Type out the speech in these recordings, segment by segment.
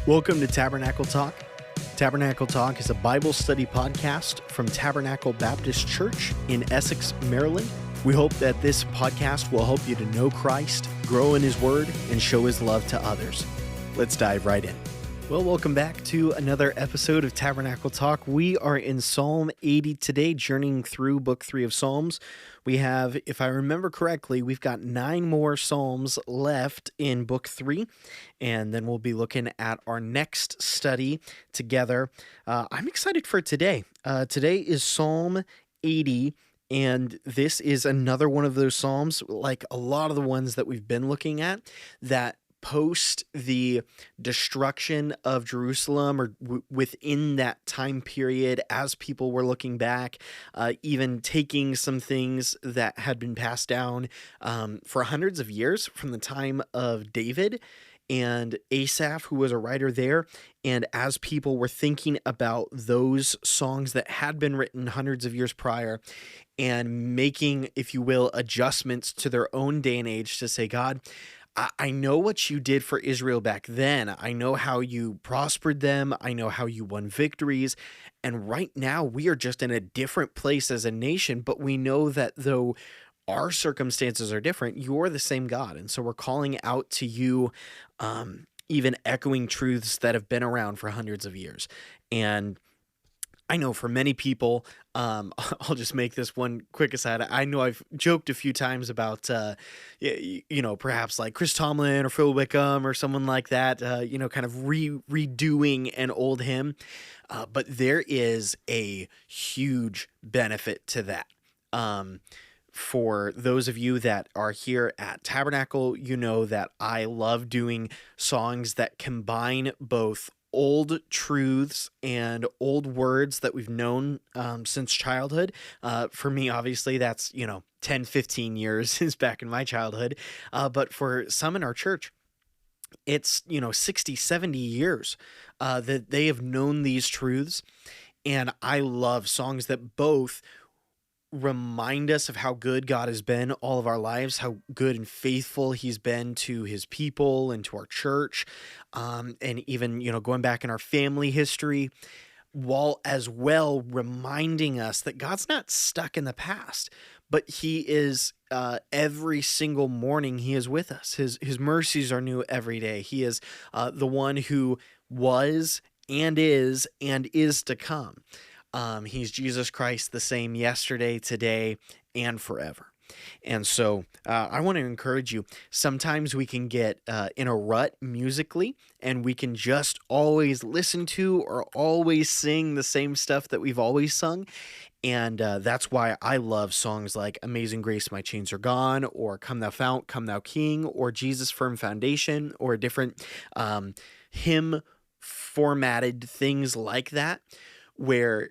Welcome to Tabernacle Talk. Tabernacle Talk is a Bible study podcast from Tabernacle Baptist Church in Essex, Maryland. We hope that this podcast will help you to know Christ, grow in His Word, and show His love to others. Let's dive right in. Well, welcome back to another episode of Tabernacle Talk. We are in Psalm 80 today, journeying through Book 3 of Psalms. We have, if I remember correctly, we've got 9 more Psalms left in Book 3, and then we'll be looking at our next study together. I'm excited for today. Today is Psalm 80, and this is another one of those Psalms, like a lot of the ones that we've been looking at, that post the destruction of Jerusalem, or within that time period, as people were looking back, even taking some things that had been passed down for hundreds of years from the time of David and Asaph, who was a writer there. And as people were thinking about those songs that had been written hundreds of years prior and making, if you will, adjustments to their own day and age to say, God, I know what you did for Israel back then. I know how you prospered them. I know how you won victories. And right now we are just in a different place as a nation, but we know that though our circumstances are different, you're the same God. And so we're calling out to you, even echoing truths that have been around for hundreds of years. And I know for many people, I'll just make this one quick aside. I know I've joked a few times about, perhaps like Chris Tomlin or Phil Wickham or someone like that, kind of redoing an old hymn. But there is a huge benefit to that. For those of you that are here at Tabernacle, you know that I love doing songs that combine both old truths and old words that we've known since childhood. For me, obviously, that's, 10, 15 years is back in my childhood. But for some in our church, it's, 60, 70 years that they have known these truths. And I love songs that both remind us of how good God has been all of our lives, how good and faithful He's been to His people and to our church, and even, going back in our family history, while as well reminding us that God's not stuck in the past, but He is, every single morning He is with us. His mercies are new every day. He is the one who was and is to come. He's Jesus Christ, the same yesterday, today, and forever. And so I want to encourage you. Sometimes we can get in a rut musically, and we can just always listen to or always sing the same stuff that we've always sung. And that's why I love songs like Amazing Grace, My Chains Are Gone, or Come Thou Fount, Come Thou King, or Jesus Firm Foundation, or different hymn formatted things like that, where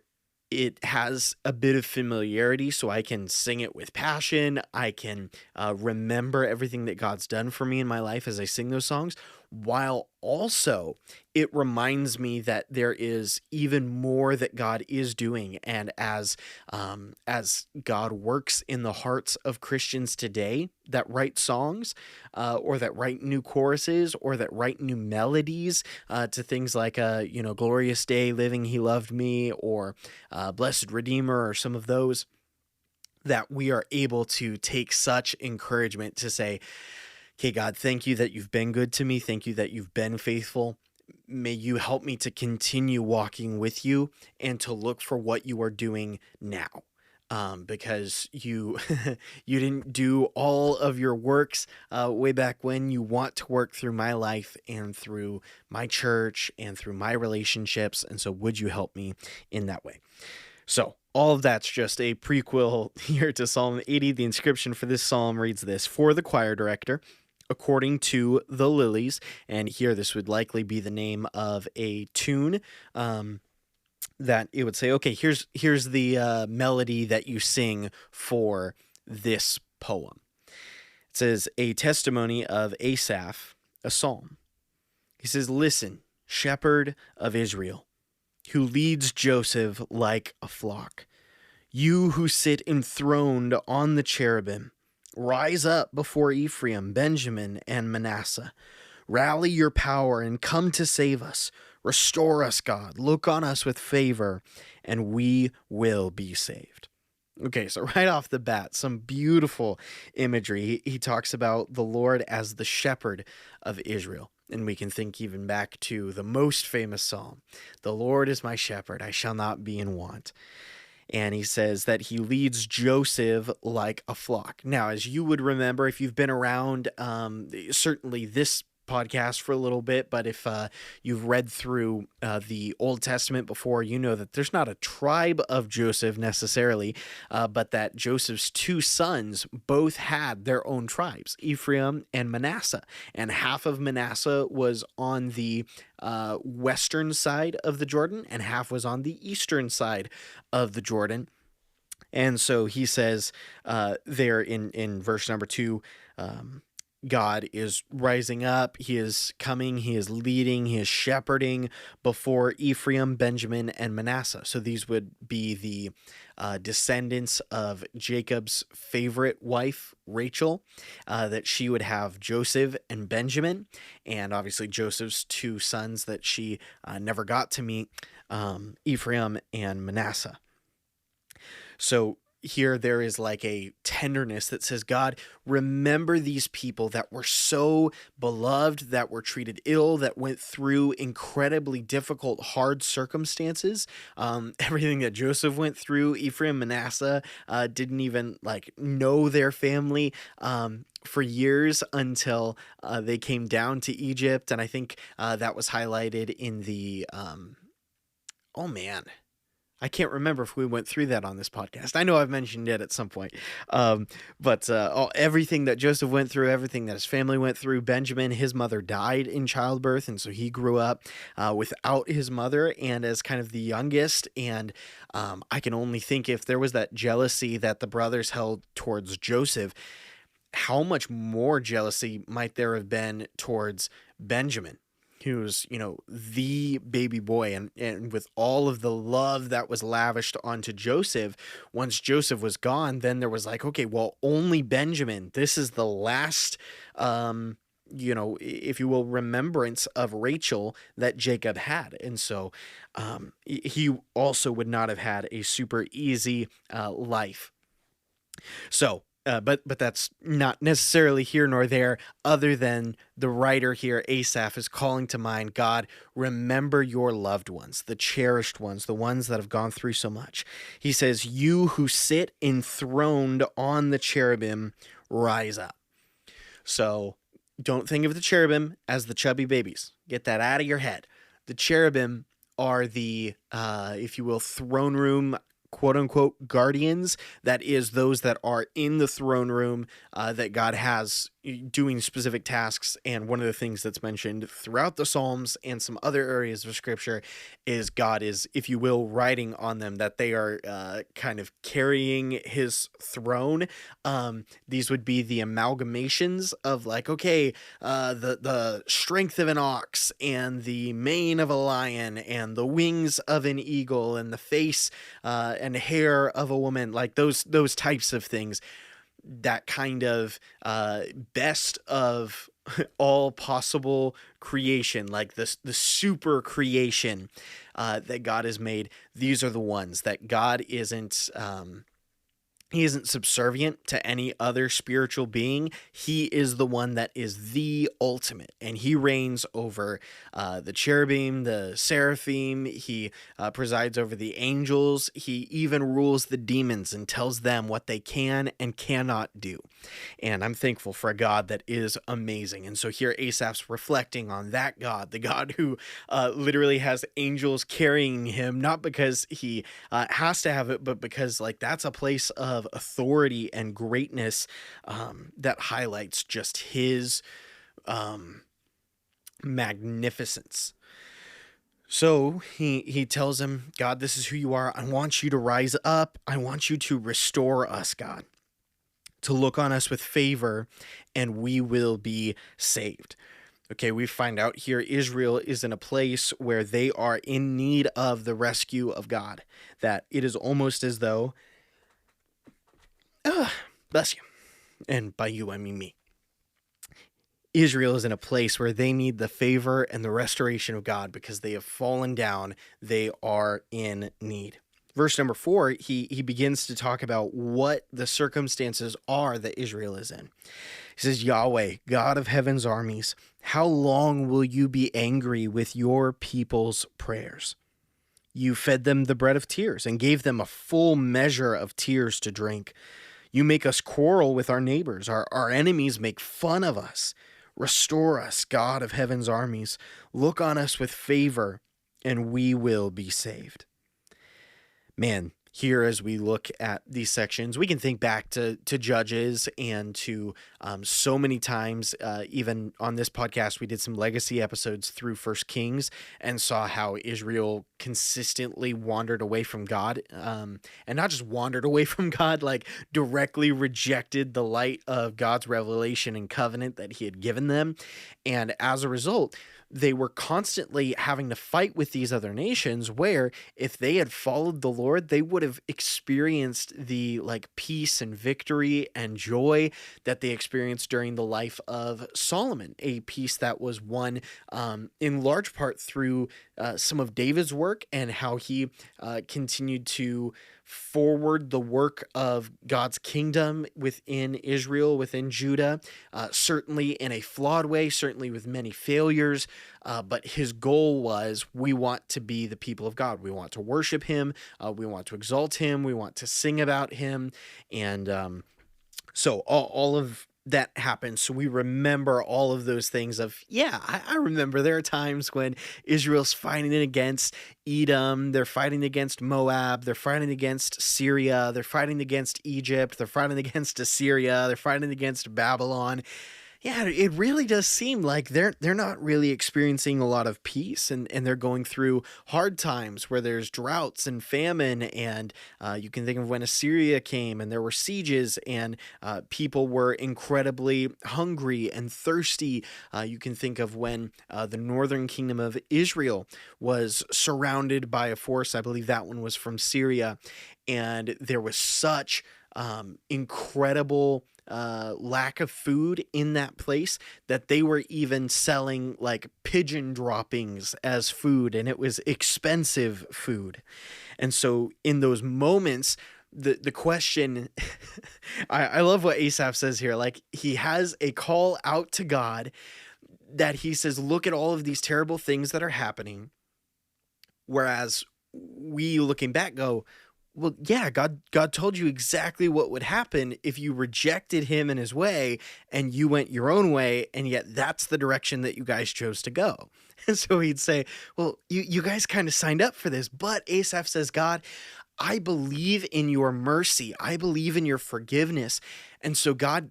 it has a bit of familiarity, so I can sing it with passion. I can remember everything that God's done for me in my life as I sing those songs, while also it reminds me that there is even more that God is doing. And as God works in the hearts of Christians today that write songs, or that write new choruses, or that write new melodies to things like, Glorious Day, Living He Loved Me, or Blessed Redeemer, or some of those, that we are able to take such encouragement to say, okay, God, thank you that you've been good to me. Thank you that you've been faithful. May you help me to continue walking with you and to look for what you are doing now. Because you you didn't do all of your works way back when. You want to work through my life and through my church and through my relationships. And so would you help me in that way? So all of that's just a prequel here to Psalm 80. The inscription for this psalm reads this: for the choir director, according to the lilies. And here this would likely be the name of a tune, that it would say, okay, here's the melody that you sing for this poem. It says, a testimony of Asaph, a psalm. He says, listen, shepherd of Israel, who leads Joseph like a flock. You who sit enthroned on the cherubim, rise up before Ephraim, Benjamin, and Manasseh. Rally your power and come to save us. Restore us, God. Look on us with favor, and we will be saved. Okay, so right off the bat, some beautiful imagery. He talks about the Lord as the shepherd of Israel. And we can think even back to the most famous psalm, "The Lord is my shepherd, I shall not be in want." And he says that he leads Joseph like a flock. Now, as you would remember, if you've been around, certainly this podcast for a little bit, but if you've read through the Old Testament before, you know that there's not a tribe of Joseph necessarily, but that Joseph's two sons both had their own tribes, Ephraim and Manasseh. And half of Manasseh was on the western side of the Jordan, and half was on the eastern side of the Jordan. And so he says there in verse number 2, God is rising up, he is coming, he is leading, he is shepherding before Ephraim, Benjamin, and Manasseh. So these would be the descendants of Jacob's favorite wife, Rachel, that she would have Joseph and Benjamin, and obviously Joseph's two sons that she never got to meet, Ephraim and Manasseh. So here there is like a tenderness that says, God, remember these people that were so beloved, that were treated ill, that went through incredibly difficult, hard circumstances. Everything that Joseph went through, Ephraim, Manasseh didn't even know their family for years until they came down to Egypt. And I think that was highlighted in the, I can't remember if we went through that on this podcast. I know I've mentioned it at some point. But everything that Joseph went through, everything that his family went through, Benjamin, his mother died in childbirth. And so he grew up without his mother and as kind of the youngest. And I can only think if there was that jealousy that the brothers held towards Joseph, how much more jealousy might there have been towards Benjamin, who's, the baby boy, and with all of the love that was lavished onto Joseph, once Joseph was gone, then there was okay, well, only Benjamin, this is the last, if you will, remembrance of Rachel that Jacob had. And so he also would not have had a super easy life. So, but that's not necessarily here nor there, other than the writer here, Asaph, is calling to mind, God, remember your loved ones, the cherished ones, the ones that have gone through so much. He says, you who sit enthroned on the cherubim, rise up. So don't think of the cherubim as the chubby babies. Get that out of your head. The cherubim are the, if you will, throne room, quote unquote, guardians. That is those that are in the throne room that God has doing specific tasks. And one of the things that's mentioned throughout the Psalms and some other areas of Scripture is God is, if you will, riding on them, that they are kind of carrying his throne. These would be the amalgamations of the strength of an ox and the mane of a lion and the wings of an eagle and the face and hair of a woman, like those types of things. That kind of best of all possible creation, like the super creation that God has made. These are the ones that God isn't he isn't subservient to any other spiritual being. He is the one that is the ultimate, and he reigns over the cherubim, the seraphim. He presides over the angels. He even rules the demons and tells them what they can and cannot do. And I'm thankful for a God that is amazing. And so here Asaph's reflecting on that God, the God who literally has angels carrying him, not because he has to have it, but because that's a place of authority and greatness that highlights just his magnificence. So he tells him, God, this is who you are. I want you to rise up. I want you to restore us, God, to look on us with favor, and we will be saved. Okay, we find out here Israel is in a place where they are in need of the rescue of God, that it is almost as though, bless you, and by you I mean me, Israel is in a place where they need the favor and the restoration of God because they have fallen down. They are in need. Verse number 4, he begins to talk about what the circumstances are that Israel is in. He says, Yahweh, God of heaven's armies, how long will you be angry with your people's prayers? You fed them the bread of tears and gave them a full measure of tears to drink. You make us quarrel with our neighbors. Our enemies make fun of us. Restore us, God of heaven's armies. Look on us with favor, and we will be saved. Man, here as we look at these sections, we can think back to Judges and to so many times, even on this podcast, we did some legacy episodes through First Kings and saw how Israel consistently wandered away from God, and not just wandered away from God, like directly rejected the light of God's revelation and covenant that he had given them. And as a result, they were constantly having to fight with these other nations where if they had followed the Lord, they would have experienced the peace and victory and joy that they experienced during the life of Solomon, a peace that was won in large part through some of David's work and how he continued to forward the work of God's kingdom within Israel, within Judah, certainly in a flawed way, certainly with many failures, but his goal was, we want to be the people of God. We want to worship him. We want to exalt him. We want to sing about him. And so all of that happens. So we remember all of those things of, I remember there are times when Israel's fighting against Edom, they're fighting against Moab, they're fighting against Syria, they're fighting against Egypt, they're fighting against Assyria, they're fighting against Babylon. Yeah, it really does seem like they're not really experiencing a lot of peace, and they're going through hard times where there's droughts and famine, and you can think of when Assyria came and there were sieges and people were incredibly hungry and thirsty. You can think of when the northern kingdom of Israel was surrounded by a force. I believe that one was from Syria, and there was such incredible lack of food in that place that they were even selling pigeon droppings as food, and it was expensive food. And so in those moments, the question, I love what Asaph says here. He has a call out to God that he says, look at all of these terrible things that are happening. Whereas we looking back go, well, yeah, God told you exactly what would happen if you rejected him and his way and you went your own way, and yet that's the direction that you guys chose to go. And so he'd say, well, you guys kind of signed up for this, but Asaph says, God, I believe in your mercy. I believe in your forgiveness. And so God,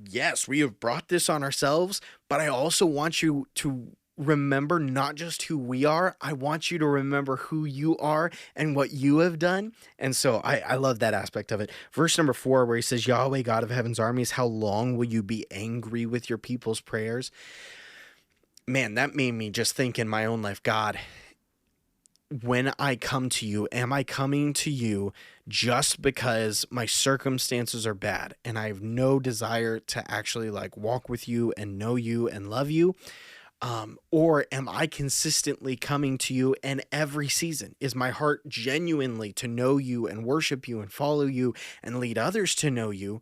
yes, we have brought this on ourselves, but I also want you to remember not just who we are. I want you to remember who you are and what you have done. And so I love that aspect of it. Verse number 4, where he says, Yahweh, God of heaven's armies, how long will you be angry with your people's prayers? Man, that made me just think in my own life, God, when I come to you, am I coming to you just because my circumstances are bad and I have no desire to actually walk with you and know you and love you? Or am I consistently coming to you in every season? Is my heart genuinely to know you and worship you and follow you and lead others to know you?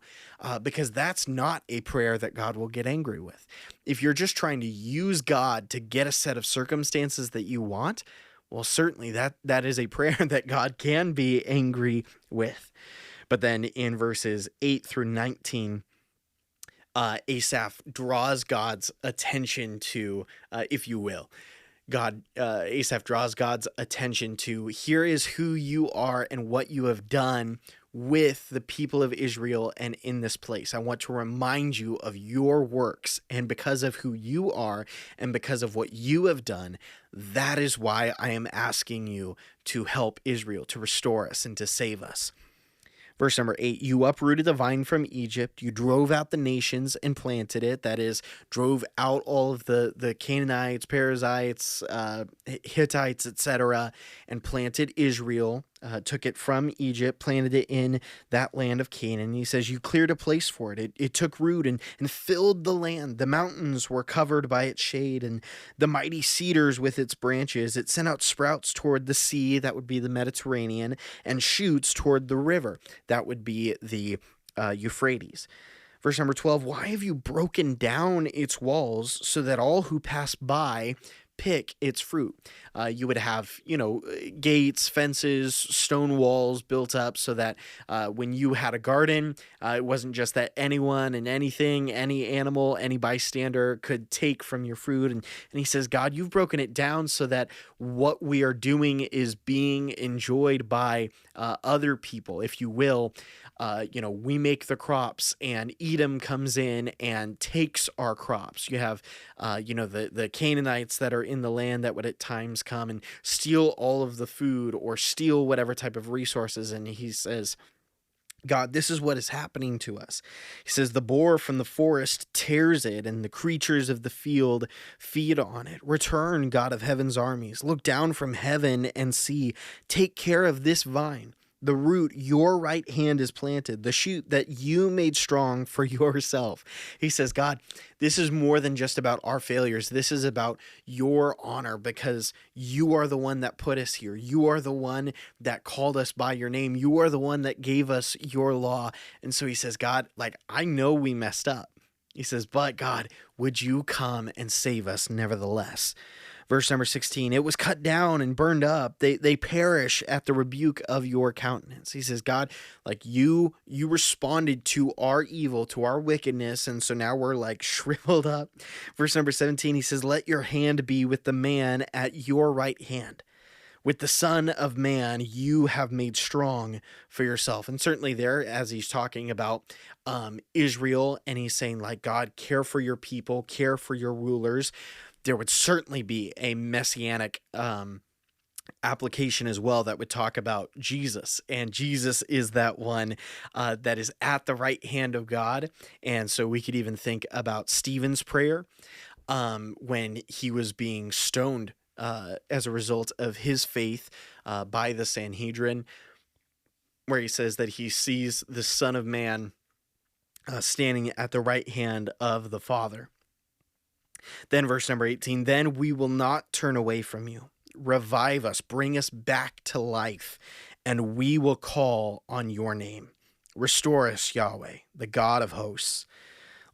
Because that's not a prayer that God will get angry with. If you're just trying to use God to get a set of circumstances that you want, well, certainly that is a prayer that God can be angry with. But then in verses 8 through 19, Asaph draws God's attention to, if you will, Asaph draws God's attention to, here is who you are and what you have done with the people of Israel and in this place. I want to remind you of your works, and because of who you are and because of what you have done, that is why I am asking you to help Israel, to restore us and to save us. Verse number 8, you uprooted the vine from Egypt. You drove out the nations and planted it. That is, drove out all of the Canaanites, Perizzites, Hittites, etc., and planted Israel. took it from Egypt, planted it in that land of Canaan. He says, you cleared a place for it. It took root and filled the land. The mountains were covered by its shade, and the mighty cedars with its branches. It sent out sprouts toward the sea, that would be the Mediterranean, and shoots toward the river, that would be the Euphrates. Verse number 12, why have you broken down its walls so that all who pass by pick its fruit? You would have, gates, fences, stone walls built up so that when you had a garden, it wasn't just that anyone and anything, any animal, any bystander could take from your fruit. And he says, God, you've broken it down so that what we are doing is being enjoyed by other people, if you will. We make the crops and Edom comes in and takes our crops. You have, the Canaanites that are in the land that would at times come and steal all of the food or steal whatever type of resources. And he says, God, this is what is happening to us. He says, the boar from the forest tears it, and the creatures of the field feed on it. Return, God of heaven's armies. Look down from heaven and see. Take care of this vine. The root your right hand is planted, the shoot that you made strong for yourself. He says, God, this is more than just about our failures. This is about your honor, because you are the one that put us here. You are the one that called us by your name. You are the one that gave us your law. And so he says, God, I know we messed up. He says, but God, would you come and save us nevertheless? Verse number 16, it was cut down and burned up. They perish at the rebuke of your countenance. He says, God, you responded to our evil, to our wickedness, and so now we're shriveled up. Verse number 17, he says, let your hand be with the man at your right hand. With the Son of Man, you have made strong for yourself. And certainly there, as he's talking about Israel, and he's saying, God, care for your people, care for your rulers. There would certainly be a messianic application as well that would talk about Jesus. And Jesus is that one that is at the right hand of God. And so we could even think about Stephen's prayer when he was being stoned as a result of his faith by the Sanhedrin, where he says that he sees the Son of Man standing at the right hand of the Father. Then verse number 18, then we will not turn away from you. Revive us, bring us back to life, and we will call on your name. Restore us, Yahweh, the God of hosts.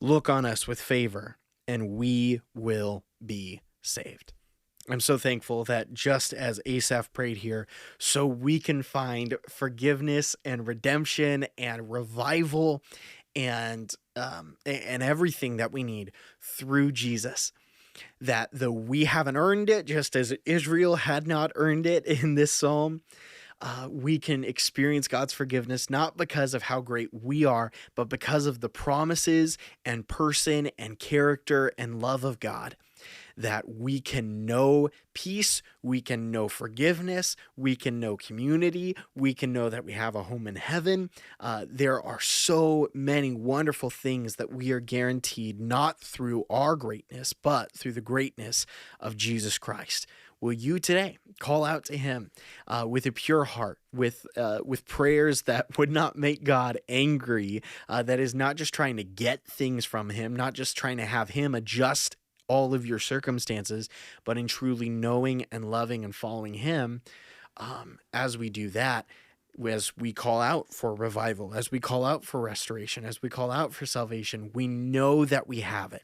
Look on us with favor, and we will be saved. I'm so thankful that just as Asaph prayed here, so we can find forgiveness and redemption and revival and everything that we need through Jesus. That though we haven't earned it, just as Israel had not earned it in this psalm, we can experience God's forgiveness not because of how great we are, but because of the promises and person and character and love of God. That we can know peace, we can know forgiveness, we can know community, we can know that we have a home in heaven. There are so many wonderful things that we are guaranteed not through our greatness, but through the greatness of Jesus Christ. Will you today call out to him with a pure heart, with prayers that would not make God angry, that is not just trying to get things from him, not just trying to have him adjust all of your circumstances, but in truly knowing and loving and following him. As we do that, as we call out for revival, as we call out for restoration, as we call out for salvation, we know that we have it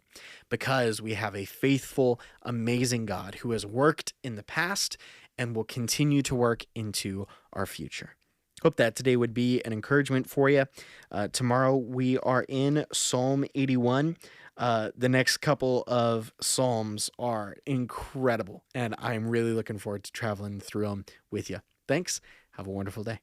because we have a faithful, amazing God who has worked in the past and will continue to work into our future. Hope that today would be an encouragement for you. Tomorrow we are in Psalm 81. The next couple of Psalms are incredible, and I'm really looking forward to traveling through them with you. Thanks. Have a wonderful day.